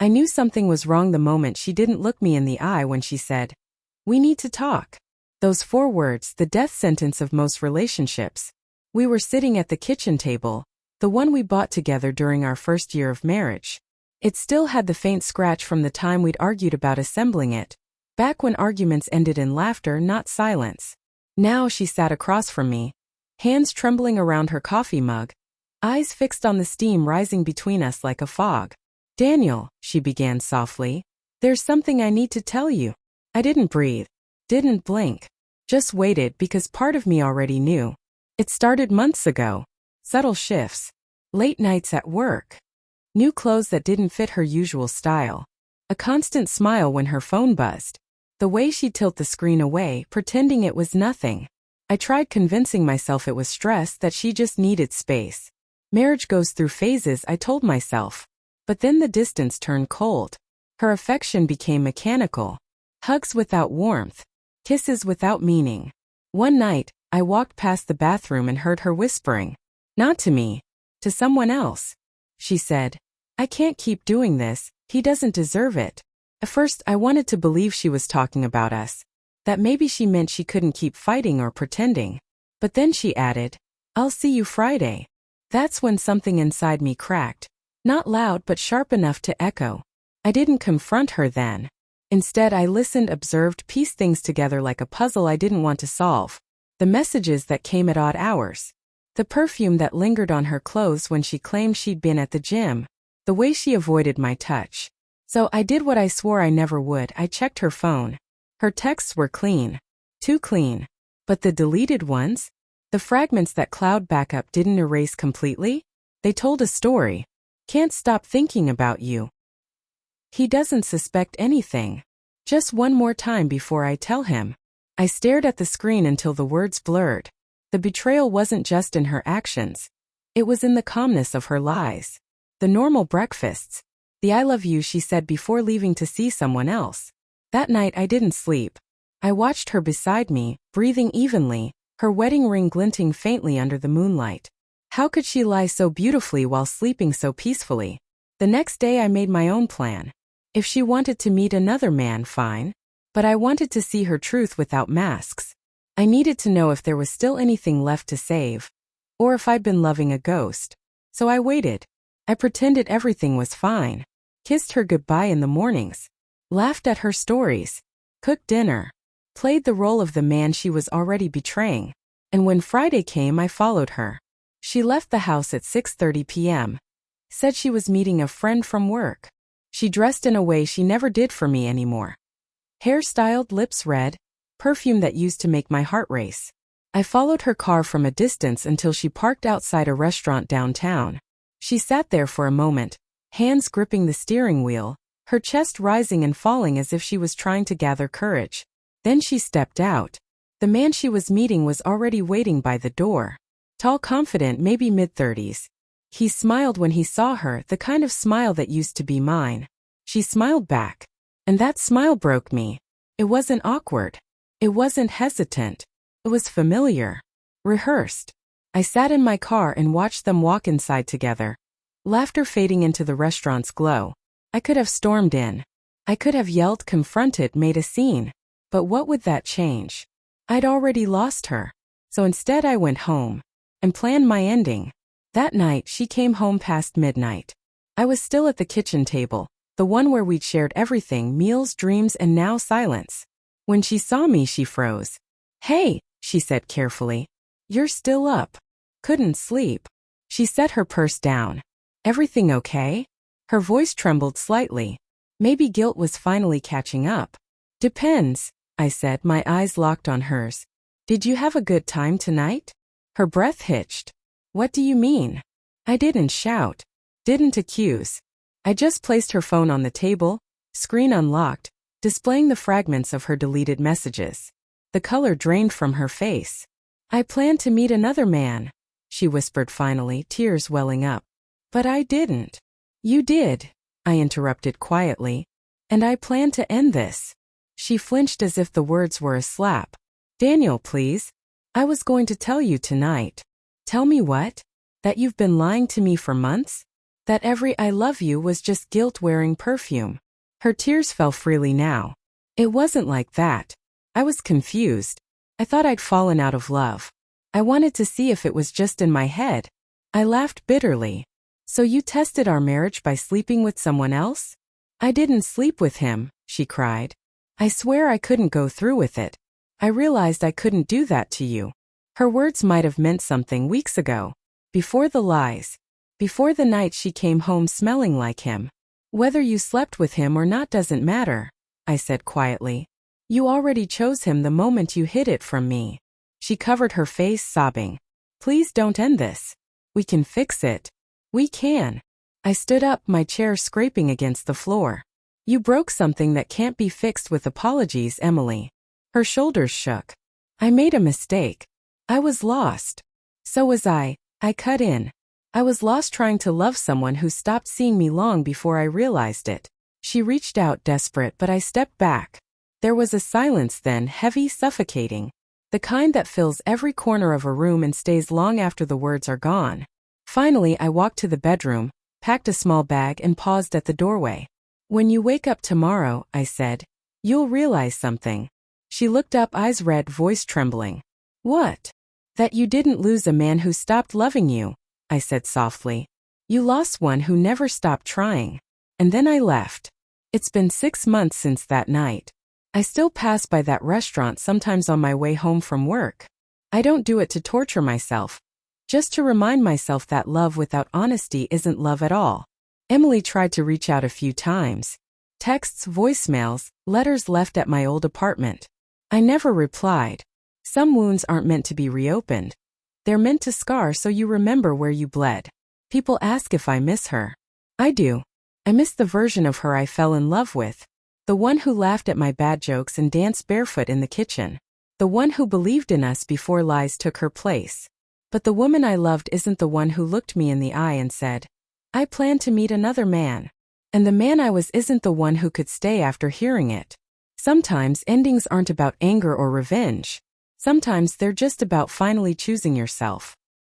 I knew something was wrong the moment she didn't look me in the eye when she said, "We need to talk." Those 4 words, the death sentence of most relationships. We were sitting at the kitchen table, the one we bought together during our first year of marriage. It still had the faint scratch from the time we'd argued about assembling it, back when arguments ended in laughter, not silence. Now she sat across from me, hands trembling around her coffee mug, eyes fixed on the steam rising between us like a fog. "Daniel," she began softly, "there's something I need to tell you." I didn't breathe, didn't blink, just waited because part of me already knew. It started months ago. Subtle shifts, late nights at work, new clothes that didn't fit her usual style, a constant smile when her phone buzzed, the way she'd tilt the screen away, pretending it was nothing. I tried convincing myself it was stress, that she just needed space. Marriage goes through phases, I told myself. But then the distance turned cold. Her affection became mechanical. Hugs without warmth. Kisses without meaning. One night, I walked past the bathroom and heard her whispering. Not to me. To someone else. She said, "I can't keep doing this, he doesn't deserve it." At first, I wanted to believe she was talking about us. That maybe she meant she couldn't keep fighting or pretending. But then she added, "I'll see you Friday." That's when something inside me cracked. Not loud but sharp enough to echo. I didn't confront her then. Instead, I listened, observed, pieced things together like a puzzle I didn't want to solve. The messages that came at odd hours. The perfume that lingered on her clothes when she claimed she'd been at the gym. The way she avoided my touch. So I did what I swore I never would. I checked her phone. Her texts were clean. Too clean. But the deleted ones? The fragments that cloud backup didn't erase completely? They told a story. "Can't stop thinking about you. He doesn't suspect anything. Just one more time before I tell him." I stared at the screen until the words blurred. The betrayal wasn't just in her actions. It was in the calmness of her lies. The normal breakfasts. The "I love you" she said before leaving to see someone else. That night I didn't sleep. I watched her beside me, breathing evenly, her wedding ring glinting faintly under the moonlight. How could she lie so beautifully while sleeping so peacefully? The next day I made my own plan. If she wanted to meet another man, fine. But I wanted to see her truth without masks. I needed to know if there was still anything left to save. Or if I'd been loving a ghost. So I waited. I pretended everything was fine. Kissed her goodbye in the mornings. Laughed at her stories. Cooked dinner. Played the role of the man she was already betraying. And when Friday came, I followed her. She left the house at 6:30 p.m. Said she was meeting a friend from work. She dressed in a way she never did for me anymore. Hair styled, lips red, perfume that used to make my heart race. I followed her car from a distance until she parked outside a restaurant downtown. She sat there for a moment, hands gripping the steering wheel, her chest rising and falling as if she was trying to gather courage. Then she stepped out. The man she was meeting was already waiting by the door. Tall, confident, maybe mid-30s. He smiled when he saw her, the kind of smile that used to be mine. She smiled back. And that smile broke me. It wasn't awkward. It wasn't hesitant. It was familiar. Rehearsed. I sat in my car and watched them walk inside together. Laughter fading into the restaurant's glow. I could have stormed in. I could have yelled, confronted, made a scene. But what would that change? I'd already lost her. So instead I went home. And planned my ending. That night she came home past midnight. I was still at the kitchen table, the one where we'd shared everything, meals, dreams, and now silence. When she saw me, she froze. "Hey," she said carefully. "You're still up." Couldn't sleep. She set her purse down. "Everything okay?" Her voice trembled slightly. Maybe guilt was finally catching up. "Depends," I said, my eyes locked on hers. "Did you have a good time tonight?" Her breath hitched. "What do you mean?" I didn't shout. Didn't accuse. I just placed her phone on the table, screen unlocked, displaying the fragments of her deleted messages. The color drained from her face. "I planned to meet another man," she whispered finally, tears welling up. "But I didn't." "You did," I interrupted quietly. "And I plan to end this." She flinched as if the words were a slap. "Daniel, please. I was going to tell you tonight." "Tell me what?" "That you've been lying to me for months? That every I love you was just guilt wearing perfume. Her tears fell freely now. It wasn't like that. I was confused. I thought I'd fallen out of love. I wanted to see if it was just in my head. I laughed bitterly. So you tested our marriage by sleeping with someone else? I didn't sleep with him, she cried. I swear I couldn't go through with it. I realized I couldn't do that to you. Her words might have meant something weeks ago. Before the lies. Before the night she came home smelling like him. Whether you slept with him or not doesn't matter, I said quietly. You already chose him the moment you hid it from me. She covered her face, sobbing. Please don't end this. We can fix it. We can. I stood up, my chair scraping against the floor. You broke something that can't be fixed with apologies, Emily. Her shoulders shook. I made a mistake. I was lost. So was I cut in. I was lost trying to love someone who stopped seeing me long before I realized it. She reached out, desperate, but I stepped back. There was a silence then, heavy, suffocating. The kind that fills every corner of a room and stays long after the words are gone. Finally, I walked to the bedroom, packed a small bag and paused at the doorway. When you wake up tomorrow, I said, you'll realize something. She looked up, eyes red, voice trembling. What? That you didn't lose a man who stopped loving you, I said softly. You lost one who never stopped trying. And then I left. It's been 6 months since that night. I still pass by that restaurant sometimes on my way home from work. I don't do it to torture myself. Just to remind myself that love without honesty isn't love at all. Emily tried to reach out a few times. Texts, voicemails, letters left at my old apartment. I never replied. Some wounds aren't meant to be reopened. They're meant to scar so you remember where you bled. People ask if I miss her. I do. I miss the version of her I fell in love with. The one who laughed at my bad jokes and danced barefoot in the kitchen. The one who believed in us before lies took her place. But the woman I loved isn't the one who looked me in the eye and said, I plan to meet another man. And the man I was isn't the one who could stay after hearing it. Sometimes endings aren't about anger or revenge. Sometimes they're just about finally choosing yourself.